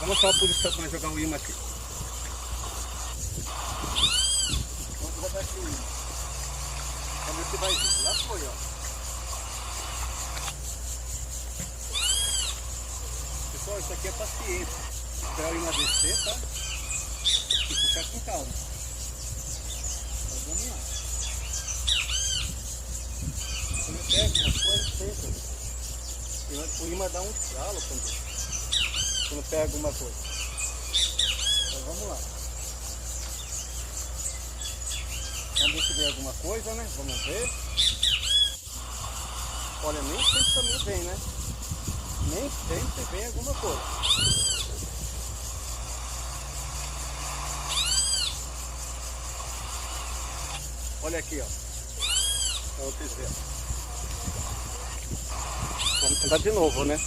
Vamos mostrar a posição para jogar o imã aqui. Vamos botar aqui o imã. Vamos ver se vai vir. Lá foi, ó. Pessoal, isso aqui é paciência. Esperar o imã descer, tá? E puxar com calma. Então, vamos lá. Quando pega uma coisa, sempre. O imã dá um estralo quando pega alguma coisa. Então vamos lá. Vamos ver se vem alguma coisa, né? Vamos ver. Olha, nem sempre também vem, né? Nem sempre vem alguma coisa. Olha aqui, ó. Pra vocês verem. Vamos tentar de novo, né?